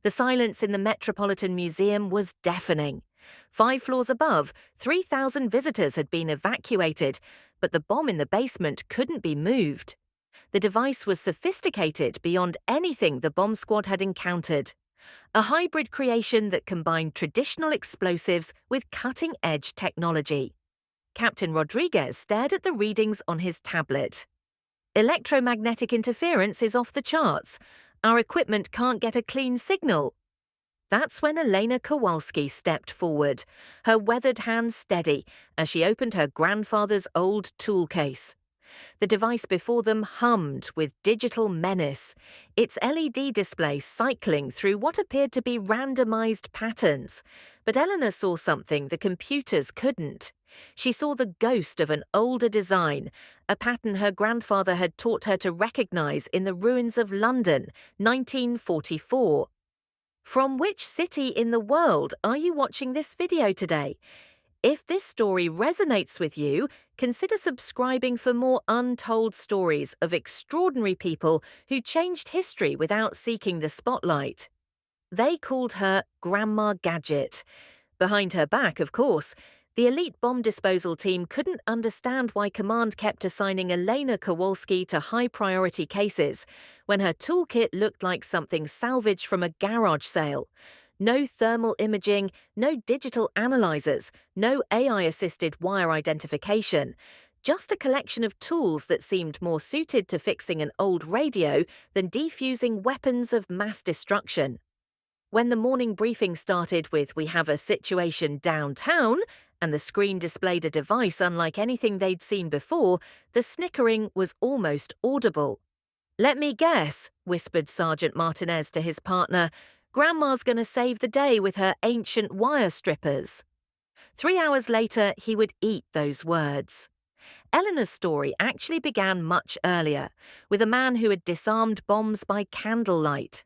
The silence in the Metropolitan Museum was deafening. 5 floors above, 3,000 visitors had been evacuated, but the bomb in the basement couldn't be moved. The device was sophisticated beyond anything the bomb squad had encountered. A hybrid creation that combined traditional explosives with cutting-edge technology. Captain Rodriguez stared at the readings on his tablet. Electromagnetic interference is off the charts. Our equipment can't get a clean signal. That's when Elena Kowalski stepped forward, her weathered hands steady as she opened her grandfather's old tool case. The device before them hummed with digital menace, its LED display cycling through what appeared to be randomized patterns. But Eleanor saw something the computers couldn't. She saw the ghost of an older design, a pattern her grandfather had taught her to recognize in the ruins of London, 1944. From which city in the world are you watching this video today? If this story resonates with you, consider subscribing for more untold stories of extraordinary people who changed history without seeking the spotlight. They called her Grandma Gadget. Behind her back, of course, the elite bomb disposal team couldn't understand why Command kept assigning Elena Kowalski to high-priority cases when her toolkit looked like something salvaged from a garage sale. No thermal imaging, no digital analyzers, no AI-assisted wire identification. Just a collection of tools that seemed more suited to fixing an old radio than defusing weapons of mass destruction. When the morning briefing started with "We have a situation downtown," and the screen displayed a device unlike anything they'd seen before, the snickering was almost audible. "Let me guess," whispered Sergeant Martinez to his partner, "Grandma's gonna save the day with her ancient wire strippers." 3 hours later, he would eat those words. Eleanor's story actually began much earlier, with a man who had disarmed bombs by candlelight.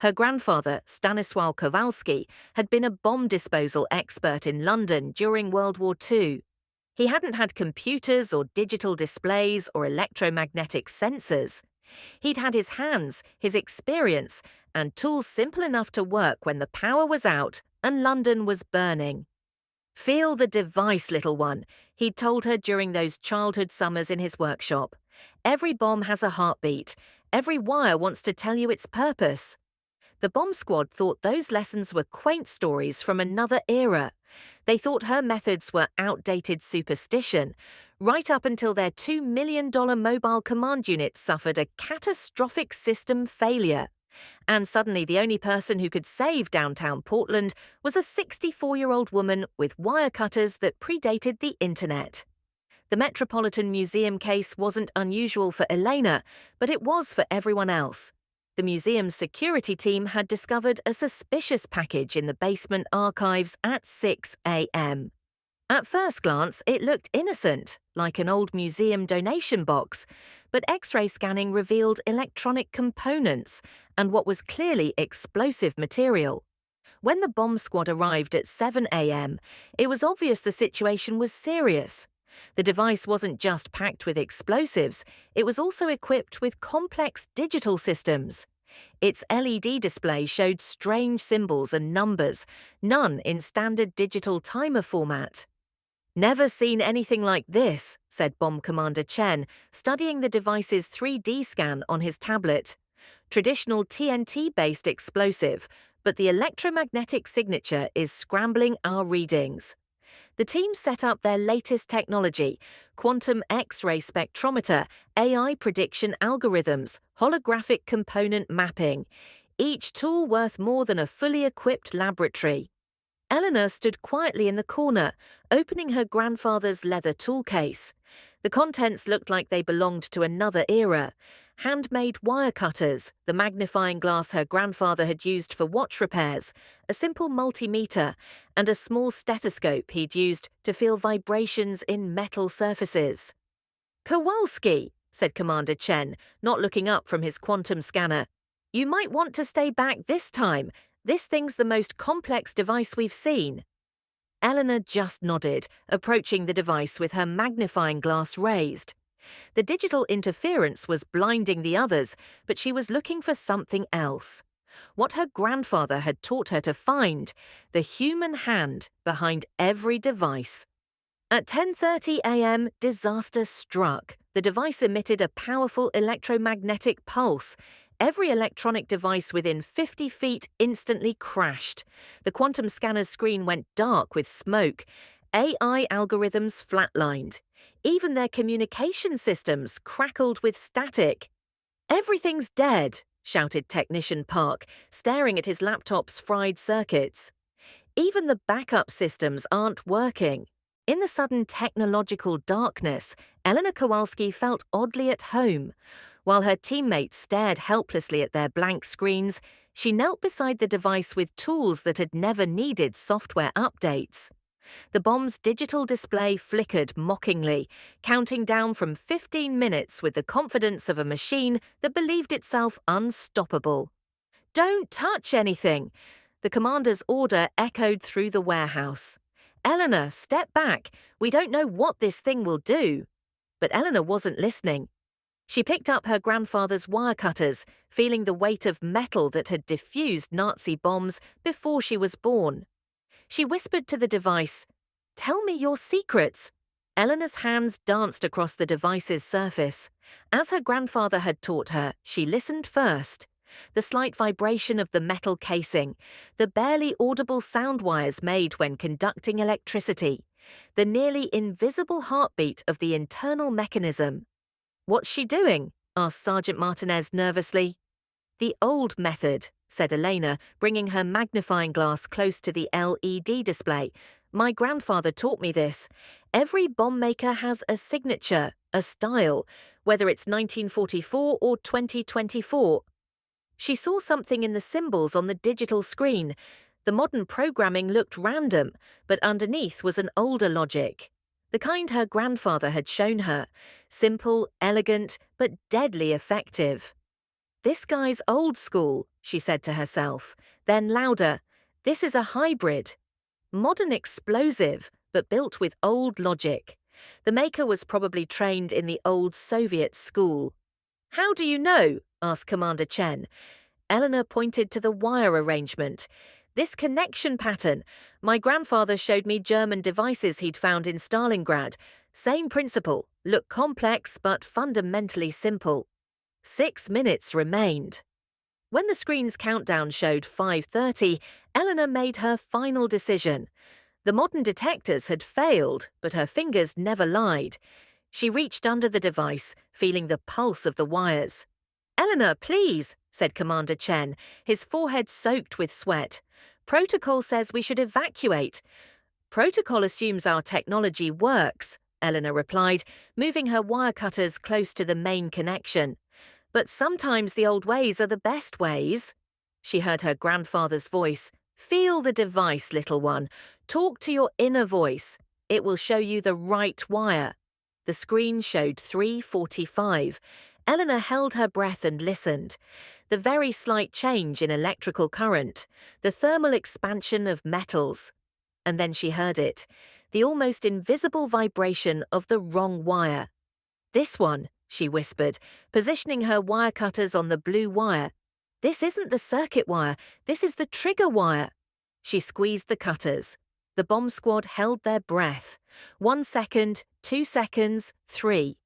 Her grandfather, Stanisław Kowalski, had been a bomb disposal expert in London during World War II. He hadn't had computers or digital displays or electromagnetic sensors. He'd had his hands, his experience, and tools simple enough to work when the power was out and London was burning. "Feel the device, little one," he'd told her during those childhood summers in his workshop. "Every bomb has a heartbeat. Every wire wants to tell you its purpose." The bomb squad thought those lessons were quaint stories from another era. They thought her methods were outdated superstition, right up until their $2 million mobile command unit suffered a catastrophic system failure. And suddenly the only person who could save downtown Portland was a 64-year-old woman with wire cutters that predated the internet. The Metropolitan Museum case wasn't unusual for Elena, but it was for everyone else. The museum's security team had discovered a suspicious package in the basement archives at 6 a.m. At first glance, it looked innocent, like an old museum donation box, but X-ray scanning revealed electronic components and what was clearly explosive material. When the bomb squad arrived at 7 a.m., it was obvious the situation was serious. The device wasn't just packed with explosives, it was also equipped with complex digital systems. Its LED display showed strange symbols and numbers, none in standard digital timer format. "Never seen anything like this," said Bomb Commander Chen, studying the device's 3D scan on his tablet. "Traditional TNT-based explosive, but the electromagnetic signature is scrambling our readings." The team set up their latest technology: quantum X-ray spectrometer, AI prediction algorithms, holographic component mapping, each tool worth more than a fully equipped laboratory. Eleanor stood quietly in the corner, opening her grandfather's leather tool case. The contents looked like they belonged to another era. Handmade wire cutters, the magnifying glass her grandfather had used for watch repairs, a simple multimeter, and a small stethoscope he'd used to feel vibrations in metal surfaces. "Kowalski," said Commander Chen, not looking up from his quantum scanner. "You might want to stay back this time. This thing's the most complex device we've seen." Eleanor just nodded, approaching the device with her magnifying glass raised. The digital interference was blinding the others, but she was looking for something else. what her grandfather had taught her to find: the human hand behind every device. At 10:30 a.m., disaster struck. The device emitted a powerful electromagnetic pulse. Every electronic device within 50 feet instantly crashed. The quantum scanner's screen went dark with smoke. AI algorithms flatlined. Even their communication systems crackled with static. "Everything's dead," shouted Technician Park, staring at his laptop's fried circuits. "Even the backup systems aren't working." In the sudden technological darkness, Eleanor Kowalski felt oddly at home. While her teammates stared helplessly at their blank screens, she knelt beside the device with tools that had never needed software updates. The bomb's digital display flickered mockingly, counting down from 15 minutes with the confidence of a machine that believed itself unstoppable. "Don't touch anything!" The commander's order echoed through the warehouse. "Eleanor, step back. We don't know what this thing will do." But Eleanor wasn't listening. She picked up her grandfather's wire cutters, feeling the weight of metal that had diffused Nazi bombs before she was born. She whispered to the device, "Tell me your secrets." Eleanor's hands danced across the device's surface. As her grandfather had taught her, she listened first. The slight vibration of the metal casing, the barely audible sound wires made when conducting electricity, the nearly invisible heartbeat of the internal mechanism. "What's she doing?" asked Sergeant Martinez nervously. "The old method," said Elena, bringing her magnifying glass close to the LED display. "My grandfather taught me this. Every bomb maker has a signature, a style, whether it's 1944 or 2024. She saw something in the symbols on the digital screen. The modern programming looked random, but underneath was an older logic. The kind her grandfather had shown her. Simple, elegant, but deadly effective. "This guy's old school," she said to herself. Then louder, "This is a hybrid. Modern explosive, but built with old logic. The maker was probably trained in the old Soviet school." "How do you know?" asked Commander Chen. Eleanor pointed to the wire arrangement. "This connection pattern. My grandfather showed me German devices he'd found in Stalingrad. Same principle. Look complex, but fundamentally simple." 6 minutes remained. When the screen's countdown showed 5:30, Eleanor made her final decision. The modern detectors had failed, but her fingers never lied. She reached under the device, feeling the pulse of the wires. "Eleanor, please," said Commander Chen, his forehead soaked with sweat. "Protocol says we should evacuate." "Protocol assumes our technology works," Eleanor replied, moving her wire cutters close to the main connection. "But sometimes the old ways are the best ways." She heard her grandfather's voice. "Feel the device, little one. Talk to your inner voice. It will show you the right wire." The screen showed 3:45. Eleanor held her breath and listened. The very slight change in electrical current, the thermal expansion of metals. And then she heard it, the almost invisible vibration of the wrong wire. "This one," she whispered, positioning her wire cutters on the blue wire. "This isn't the circuit wire, this is the trigger wire." She squeezed the cutters. The bomb squad held their breath. 1 second, 2 seconds, 3.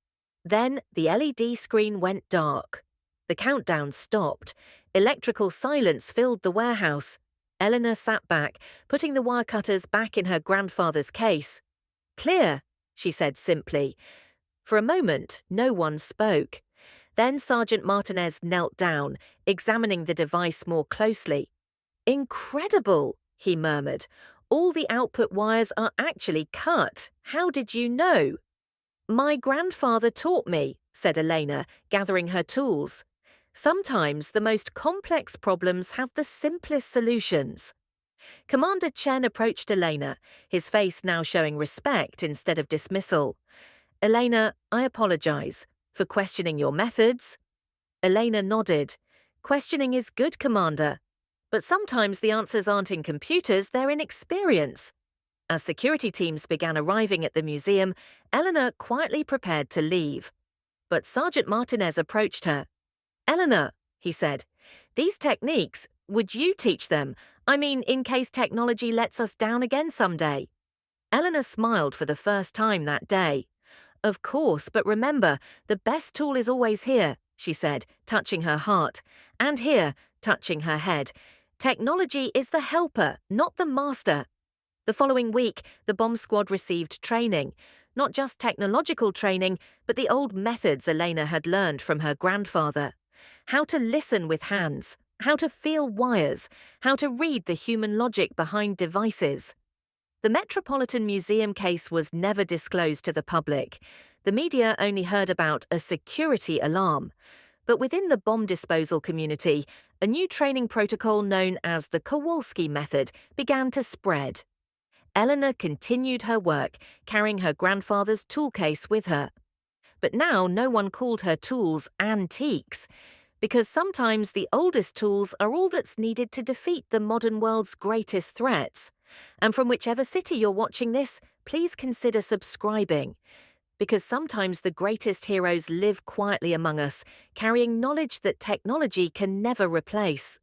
Then the LED screen went dark. The countdown stopped. Electrical silence filled the warehouse. Eleanor sat back, putting the wire cutters back in her grandfather's case. "Clear," she said simply. For a moment, no one spoke. Then Sergeant Martinez knelt down, examining the device more closely. "Incredible," he murmured. "All the output wires are actually cut. How did you know?" "My grandfather taught me," said Elena, gathering her tools. "Sometimes the most complex problems have the simplest solutions." Commander Chen approached Elena, his face now showing respect instead of dismissal. "Elena, I apologize for questioning your methods." Elena nodded. "Questioning is good, Commander. But sometimes the answers aren't in computers, they're in experience." As security teams began arriving at the museum, Eleanor quietly prepared to leave. But Sergeant Martinez approached her. "Eleanor," he said, "these techniques, Would you teach them? I mean, in case technology lets us down again someday. Eleanor smiled for the first time that day. Of course, but remember, the best tool is always here, she said, touching her heart, and here, touching her head. Technology is the helper, not the master. The following week, the bomb squad received training. Not just technological training, but the old methods Elena had learned from her grandfather. How to listen with hands, how to feel wires, how to read the human logic behind devices. The Metropolitan Museum case was never disclosed to the public. The media only heard about a security alarm. But within the bomb disposal community, a new training protocol known as the Kowalski method began to spread. Eleanor continued her work, carrying her grandfather's tool case with her. But now no one called her tools antiques, because sometimes the oldest tools are all that's needed to defeat the modern world's greatest threats. And from whichever city you're watching this, please consider subscribing, because sometimes the greatest heroes live quietly among us, carrying knowledge that technology can never replace.